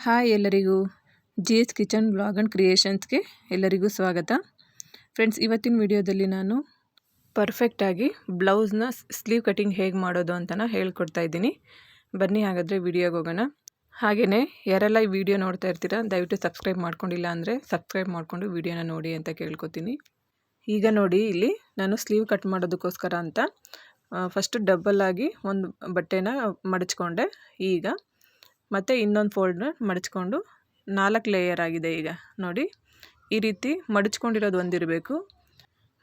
Hi ಎಲ್ಲರಿಗೂ G S kitchen blog and ಕ್ರಿಯೇಷನ್ಸ್ಗೆ ಎಲ್ಲರಿಗೂ ಸ್ವಾಗತ. ಫ್ರೆಂಡ್ಸ್, ಇವತ್ತಿನ ವಿಡಿಯೋದಲ್ಲಿ ನಾನು ಪರ್ಫೆಕ್ಟಾಗಿ ಬ್ಲೌಸ್ನ ಸ್ಲೀವ್ ಕಟಿಂಗ್ ಹೇಗೆ ಮಾಡೋದು ಅಂತಲೇ ಹೇಳ್ಕೊಡ್ತಾ ಇದ್ದೀನಿ. ಬನ್ನಿ ಹಾಗಾದರೆ ವಿಡಿಯೋಗೆ ಹೋಗೋಣ. ಹಾಗೆಯೇ ಯಾರೆಲ್ಲ ಈ ವಿಡಿಯೋ ನೋಡ್ತಾ ಇರ್ತೀರಾ ದಯವಿಟ್ಟು ಸಬ್ಸ್ಕ್ರೈಬ್ ಮಾಡ್ಕೊಂಡಿಲ್ಲ ಅಂದರೆ ಸಬ್ಸ್ಕ್ರೈಬ್ ಮಾಡಿಕೊಂಡು ವಿಡಿಯೋನ ನೋಡಿ ಅಂತ ಕೇಳ್ಕೊತೀನಿ. ಈಗ ನೋಡಿ, ಇಲ್ಲಿ ನಾನು ಸ್ಲೀವ್ ಕಟ್ ಮಾಡೋದಕ್ಕೋಸ್ಕರ ಅಂತ ಫಸ್ಟು ಡಬಲ್ ಆಗಿ ಒಂದು ಬಟ್ಟೆನ ಮಡಚ್ಕೊಂಡೆ. ಈಗ ಮತ್ತು ಇನ್ನೊಂದು ಫೋಲ್ಡ್ನ ಮಡಚ್ಕೊಂಡು 4 ಲೇಯರ್ ಆಗಿದೆ. ಈಗ ನೋಡಿ, ಈ ರೀತಿ ಮಡಚ್ಕೊಂಡಿರೋದು ಒಂದಿರಬೇಕು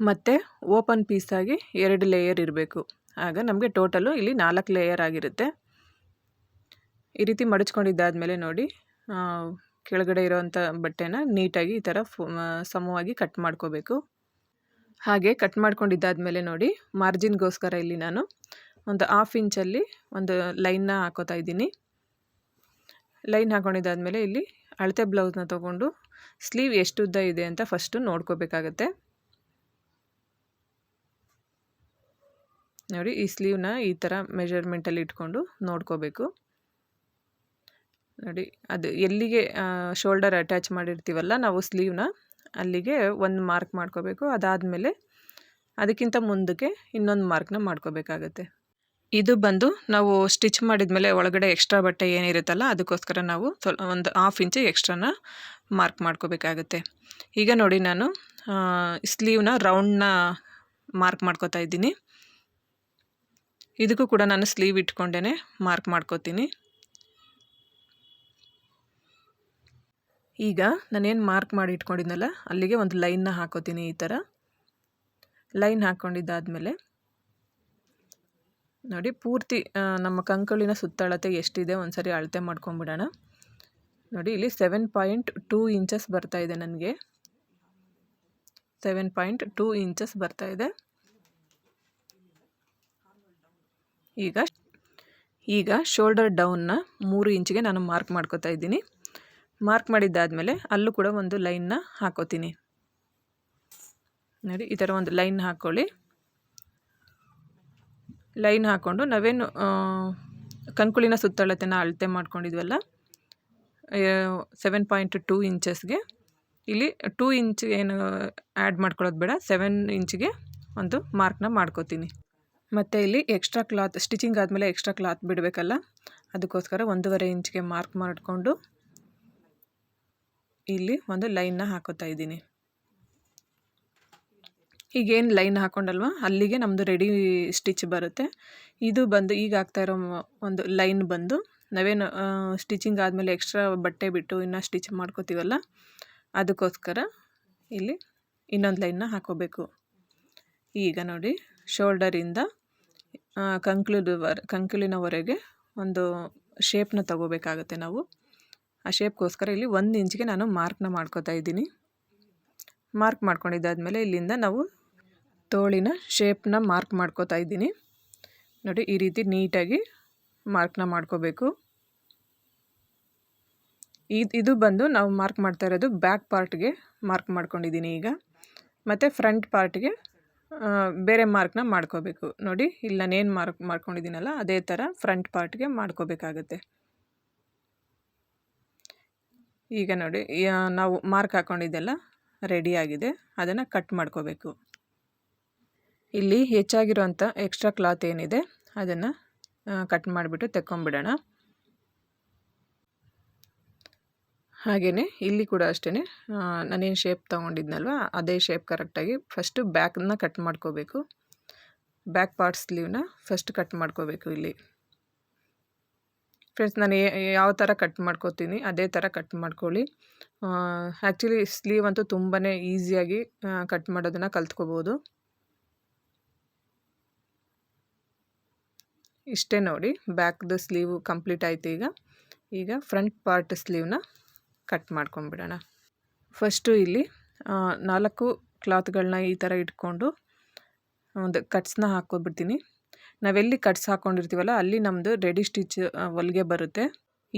ಮತ್ತು ಓಪನ್ ಪೀಸಾಗಿ 2 ಲೇಯರ್ ಇರಬೇಕು. ಆಗ ನಮಗೆ ಟೋಟಲು ಇಲ್ಲಿ 4 ಲೇಯರ್ ಆಗಿರುತ್ತೆ. ಈ ರೀತಿ ಮಡಚ್ಕೊಂಡಿದ್ದಾದಮೇಲೆ ನೋಡಿ, ಕೆಳಗಡೆ ಇರೋವಂಥ ಬಟ್ಟೆನ ನೀಟಾಗಿ ಈ ಥರ ಸಮವಾಗಿ ಕಟ್ ಮಾಡ್ಕೋಬೇಕು. ಹಾಗೆ ಕಟ್ ಮಾಡ್ಕೊಂಡಿದ್ದಾದಮೇಲೆ ನೋಡಿ, ಮಾರ್ಜಿನ್ಗೋಸ್ಕರ ಇಲ್ಲಿ ನಾನು ಒಂದು 1/2 ಇಂಚಲ್ಲಿ ಒಂದು ಲೈನ್ನ ಹಾಕೋತಾ ಇದ್ದೀನಿ. ಲೈನ್ ಹಾಕೊಂಡಿದ್ದಾದಮೇಲೆ ಇಲ್ಲಿ ಅಳತೆ ಬ್ಲೌಸ್ನ ತೊಗೊಂಡು ಸ್ಲೀವ್ ಎಷ್ಟು ಉದ್ದ ಇದೆ ಅಂತ ಫಸ್ಟು ನೋಡ್ಕೋಬೇಕಾಗತ್ತೆ. ನೋಡಿ, ಈ ಸ್ಲೀವ್ನ ಈ ಥರ ಮೆಜರ್ಮೆಂಟಲ್ಲಿ ಇಟ್ಕೊಂಡು ನೋಡ್ಕೋಬೇಕು. ನೋಡಿ, ಅದು ಎಲ್ಲಿಗೆ ಶೋಲ್ಡರ್ ಅಟ್ಯಾಚ್ ಮಾಡಿರ್ತೀವಲ್ಲ ನಾವು ಸ್ಲೀವ್ನ, ಅಲ್ಲಿಗೆ ಒಂದು ಮಾರ್ಕ್ ಮಾಡ್ಕೋಬೇಕು. ಅದಾದಮೇಲೆ ಅದಕ್ಕಿಂತ ಮುಂದಕ್ಕೆ ಇನ್ನೊಂದು ಮಾರ್ಕ್ನ ಮಾಡ್ಕೋಬೇಕಾಗತ್ತೆ. ಇದು ಬಂದು ನಾವು ಸ್ಟಿಚ್ ಮಾಡಿದ್ಮೇಲೆ ಒಳಗಡೆ ಎಕ್ಸ್ಟ್ರಾ ಬಟ್ಟೆ ಏನಿರುತ್ತಲ್ಲ ಅದಕ್ಕೋಸ್ಕರ ನಾವು ಒಂದು 1/2 ಇಂಚು ಎಕ್ಸ್ಟ್ರಾನ ಮಾರ್ಕ್ ಮಾಡ್ಕೋಬೇಕಾಗತ್ತೆ. ಈಗ ನೋಡಿ, ನಾನು ಸ್ಲೀವ್ನ ರೌಂಡ್ನ ಮಾರ್ಕ್ ಮಾಡ್ಕೋತಾ ಇದ್ದೀನಿ. ಇದಕ್ಕೂ ಕೂಡ ನಾನು ಸ್ಲೀವ್ ಇಟ್ಕೊಂಡೇ ಮಾರ್ಕ್ ಮಾಡ್ಕೋತೀನಿ. ಈಗ ನಾನೇನು ಮಾರ್ಕ್ ಮಾಡಿ ಇಟ್ಕೊಂಡಿದ್ನಲ್ಲ ಅಲ್ಲಿಗೆ ಒಂದು ಲೈನ್ನ ಹಾಕೋತೀನಿ. ಈ ಥರ ಲೈನ್ ಹಾಕ್ಕೊಂಡಿದ್ದಾದಮೇಲೆ ನೋಡಿ, ಪೂರ್ತಿ ನಮ್ಮ ಕಂಕುಳಿನ ಸುತ್ತಳತೆ ಎಷ್ಟಿದೆ ಒಂದ್ಸರಿ ಅಳತೆ ಮಾಡ್ಕೊಂಬಿಡೋಣ. ನೋಡಿ, ಇಲ್ಲಿ 7.2 ಇಂಚಸ್ ಬರ್ತಾ ಇದೆ. ನನಗೆ 7.2 ಇಂಚಸ್ ಬರ್ತಾ ಇದೆ. ಈಗ ಶೋಲ್ಡರ್ ಡೌನ್ನ 3 ಇಂಚಿಗೆ ನಾನು ಮಾರ್ಕ್ ಮಾಡ್ಕೋತಾ ಇದ್ದೀನಿ. ಮಾರ್ಕ್ ಮಾಡಿದ್ದಾದಮೇಲೆ ಅಲ್ಲೂ ಕೂಡ ಒಂದು ಲೈನ್ನ ಹಾಕೋತೀನಿ. ನೋಡಿ, ಈ ಥರ ಒಂದು ಲೈನ್ ಹಾಕ್ಕೊಳ್ಳಿ. ಲೈನ್ ಹಾಕ್ಕೊಂಡು ನಾವೇನು ಕಂಕುಳಿನ ಸುತ್ತಳತೆನ ಅಳತೆ ಮಾಡ್ಕೊಂಡಿದ್ವಲ್ಲ 7.2 ಇಂಚಸ್ಗೆ ಇಲ್ಲಿ 2 ಇಂಚ್ ಏನು ಆ್ಯಡ್ ಮಾಡ್ಕೊಳ್ಳೋದು ಬೇಡ, 7 ಇಂಚಿಗೆ ಒಂದು ಮಾರ್ಕ್ನ ಮಾಡ್ಕೋತೀನಿ. ಮತ್ತು ಇಲ್ಲಿ ಎಕ್ಸ್ಟ್ರಾ ಕ್ಲಾತ್ ಸ್ಟಿಚಿಂಗ್ ಆದಮೇಲೆ ಎಕ್ಸ್ಟ್ರಾ ಕ್ಲಾತ್ ಬಿಡಬೇಕಲ್ಲ, ಅದಕ್ಕೋಸ್ಕರ 1.5 ಇಂಚಿಗೆ ಮಾರ್ಕ್ ಮಾಡಿಕೊಂಡು ಇಲ್ಲಿ ಒಂದು ಲೈನ್ನ ಹಾಕೋತಾ ಇದ್ದೀನಿ. ಈಗೇನು ಲೈನ್ ಹಾಕ್ಕೊಂಡಲ್ವ ಅಲ್ಲಿಗೆ ನಮ್ಮದು ರೆಡಿ ಸ್ಟಿಚ್ ಬರುತ್ತೆ. ಇದು ಬಂದು ಈಗ ಆಗ್ತಾ ಇರೋ ಒಂದು ಲೈನ್ ಬಂದು ನಾವೇನು ಸ್ಟಿಚಿಂಗ್ ಆದಮೇಲೆ ಎಕ್ಸ್ಟ್ರಾ ಬಟ್ಟೆ ಬಿಟ್ಟು ಇನ್ನೂ ಸ್ಟಿಚ್ ಮಾಡ್ಕೋತೀವಲ್ಲ ಅದಕ್ಕೋಸ್ಕರ ಇಲ್ಲಿ ಇನ್ನೊಂದು ಲೈನ್ನ ಹಾಕೋಬೇಕು. ಈಗ ನೋಡಿ, ಶೋಲ್ಡರಿಂದ ಕಂಕುಳಿನವರೆಗೆ ಒಂದು ಶೇಪ್ನ ತಗೋಬೇಕಾಗತ್ತೆ ನಾವು. ಆ ಶೇಪ್ಗೋಸ್ಕರ ಇಲ್ಲಿ 1 ಇಂಚಿಗೆ ನಾನು ಮಾರ್ಕ್ನ ಮಾಡ್ಕೋತಾ ಇದ್ದೀನಿ. ಮಾರ್ಕ್ ಮಾಡ್ಕೊಂಡಿದ್ದಾದಮೇಲೆ ಇಲ್ಲಿಂದ ನಾವು ತೋಳಿನ ಶೇಪ್ನ ಮಾರ್ಕ್ ಮಾಡ್ಕೋತಾ ಇದ್ದೀನಿ. ನೋಡಿ, ಈ ರೀತಿ ನೀಟಾಗಿ ಮಾರ್ಕ್ನ ಮಾಡ್ಕೋಬೇಕು. ಇದು ಬಂದು ನಾವು ಮಾರ್ಕ್ ಮಾಡ್ತಾ ಇರೋದು ಬ್ಯಾಕ್ ಪಾರ್ಟ್ಗೆ ಮಾರ್ಕ್ ಮಾಡ್ಕೊಂಡಿದ್ದೀನಿ ಈಗ. ಮತ್ತು ಫ್ರಂಟ್ ಪಾರ್ಟ್ಗೆ ಬೇರೆ ಮಾರ್ಕ್ನ ಮಾಡ್ಕೋಬೇಕು. ನೋಡಿ, ಇಲ್ಲಿ ನಾನೇನು ಮಾರ್ಕ್ ಮಾಡ್ಕೊಂಡಿದ್ದೀನಲ್ಲ ಅದೇ ಥರ ಫ್ರಂಟ್ ಪಾರ್ಟ್ಗೆ ಮಾಡ್ಕೋಬೇಕಾಗತ್ತೆ. ಈಗ ನೋಡಿ, ನಾವು ಮಾರ್ಕ್ ಹಾಕ್ಕೊಂಡಿದ್ದೆಲ್ಲ ರೆಡಿಯಾಗಿದೆ. ಅದನ್ನು ಕಟ್ ಮಾಡ್ಕೋಬೇಕು. ಇಲ್ಲಿ ಹೆಚ್ಚಾಗಿರೋಂಥ ಎಕ್ಸ್ಟ್ರಾ ಕ್ಲಾತ್ ಏನಿದೆ ಅದನ್ನು ಕಟ್ ಮಾಡಿಬಿಟ್ಟು ತೆಕ್ಕೊಂಬಿಡೋಣ. ಹಾಗೆಯೇ ಇಲ್ಲಿ ಕೂಡ ಅಷ್ಟೇ, ನಾನೇನು ಶೇಪ್ ತೊಗೊಂಡಿದ್ನಲ್ವ ಅದೇ ಶೇಪ್ ಕರೆಕ್ಟಾಗಿ ಫಸ್ಟು ಬ್ಯಾಕನ್ನ ಕಟ್ ಮಾಡ್ಕೋಬೇಕು. ಬ್ಯಾಕ್ ಪಾರ್ಟ್ ಸ್ಲೀವ್ನ ಫಸ್ಟ್ ಕಟ್ ಮಾಡ್ಕೋಬೇಕು. ಇಲ್ಲಿ ಫ್ರೆಂಡ್ಸ್, ನಾನು ಯಾವ ಥರ ಕಟ್ ಮಾಡ್ಕೋತೀನಿ ಅದೇ ಥರ ಕಟ್ ಮಾಡ್ಕೊಳ್ಳಿ. ಆ್ಯಕ್ಚುಲಿ ಸ್ಲೀವ್ ಅಂತೂ ತುಂಬಾ ಈಸಿಯಾಗಿ ಕಟ್ ಮಾಡೋದನ್ನು ಕಲ್ತ್ಕೋಬೋದು. ಇಷ್ಟೇ ನೋಡಿ, ಬ್ಯಾಕ್ದು ಸ್ಲೀವ್ ಕಂಪ್ಲೀಟ್ ಆಯಿತು. ಈಗ ಫ್ರಂಟ್ ಪಾರ್ಟ್ ಸ್ಲೀವ್ನ ಕಟ್ ಮಾಡ್ಕೊಂಬಿಡೋಣ. ಫಸ್ಟು ಇಲ್ಲಿ 4 ಕ್ಲಾತ್ಗಳನ್ನ ಈ ಥರ ಇಟ್ಕೊಂಡು ಒಂದು ಕಟ್ಸ್ನ ಹಾಕ್ಕೊಬಿಡ್ತೀನಿ. ನಾವೆಲ್ಲಿ ಕಟ್ಸ್ ಹಾಕ್ಕೊಂಡಿರ್ತೀವಲ್ಲ ಅಲ್ಲಿ ನಮ್ಮದು ರೆಡಿ ಸ್ಟಿಚ್ ಹೊಲಿಗೆ ಬರುತ್ತೆ.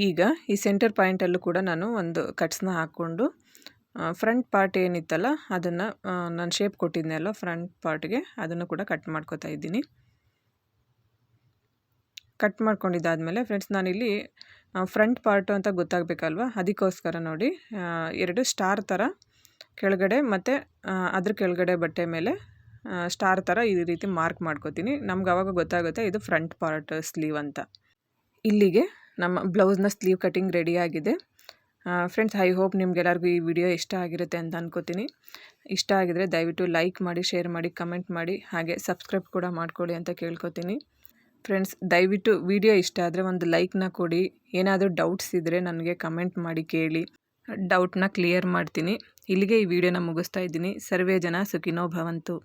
ಈಗ ಈ ಸೆಂಟರ್ ಪಾಯಿಂಟಲ್ಲೂ ಕೂಡ ನಾನು ಒಂದು ಕಟ್ಸ್ನ ಹಾಕ್ಕೊಂಡು ಫ್ರಂಟ್ ಪಾರ್ಟ್ ಏನಿತ್ತಲ್ಲ ಅದನ್ನು ನಾನು ಶೇಪ್ ಕೊಟ್ಟಿದ್ನಲ್ಲ ಫ್ರಂಟ್ ಪಾರ್ಟ್ಗೆ ಅದನ್ನು ಕೂಡ ಕಟ್ ಮಾಡ್ಕೋತಾ ಇದ್ದೀನಿ. ಕಟ್ ಮಾಡ್ಕೊಂಡಿದ್ದಾದಮೇಲೆ ಫ್ರೆಂಡ್ಸ್, ನಾನಿಲ್ಲಿ ಫ್ರಂಟ್ ಪಾರ್ಟು ಅಂತ ಗೊತ್ತಾಗಬೇಕಲ್ವ, ಅದಕ್ಕೋಸ್ಕರ ನೋಡಿ 2 ಸ್ಟಾರ್ ಥರ ಕೆಳಗಡೆ ಮತ್ತು ಅದ್ರ ಕೆಳಗಡೆ ಬಟ್ಟೆ ಮೇಲೆ ಸ್ಟಾರ್ ಥರ ಈ ರೀತಿ ಮಾರ್ಕ್ ಮಾಡ್ಕೋತೀನಿ. ನಮ್ಗೆ ಆವಾಗ ಗೊತ್ತಾಗುತ್ತೆ ಇದು ಫ್ರಂಟ್ ಪಾರ್ಟ್ ಸ್ಲೀವ್ ಅಂತ. ಇಲ್ಲಿಗೆ ನಮ್ಮ ಬ್ಲೌಸ್ನ ಸ್ಲೀವ್ ಕಟಿಂಗ್ ರೆಡಿಯಾಗಿದೆ. ಫ್ರೆಂಡ್ಸ್, ಐ ಹೋಪ್ ನಿಮ್ಗೆಲ್ಲರಿಗೂ ಈ ವಿಡಿಯೋ ಇಷ್ಟ ಆಗಿರುತ್ತೆ ಅಂತ ಅನ್ಕೋತೀನಿ. ಇಷ್ಟ ಆಗಿದರೆ ದಯವಿಟ್ಟು ಲೈಕ್ ಮಾಡಿ, ಶೇರ್ ಮಾಡಿ, ಕಮೆಂಟ್ ಮಾಡಿ, ಹಾಗೆ ಸಬ್ಸ್ಕ್ರೈಬ್ ಕೂಡ ಮಾಡ್ಕೊಳ್ಳಿ ಅಂತ ಕೇಳ್ಕೊತೀನಿ. ಫ್ರೆಂಡ್ಸ್, ದಯವಿಟ್ಟು ವಿಡಿಯೋ ಇಷ್ಟ ಆದರೆ ಒಂದು ಲೈಕ್ನ ಕೊಡಿ. ಏನಾದರೂ ಡೌಟ್ಸ್ ಇದ್ದರೆ ನನಗೆ ಕಮೆಂಟ್ ಮಾಡಿ ಕೇಳಿ, ಡೌಟ್ನ ಕ್ಲಿಯರ್ ಮಾಡ್ತೀನಿ. ಇಲ್ಲಿಗೆ ಈ ವಿಡಿಯೋನ ಮುಗಿಸ್ತಾ ಇದ್ದೀನಿ. ಸರ್ವೇ ಜನ ಸುಖಿನೋ ಭವಂತು.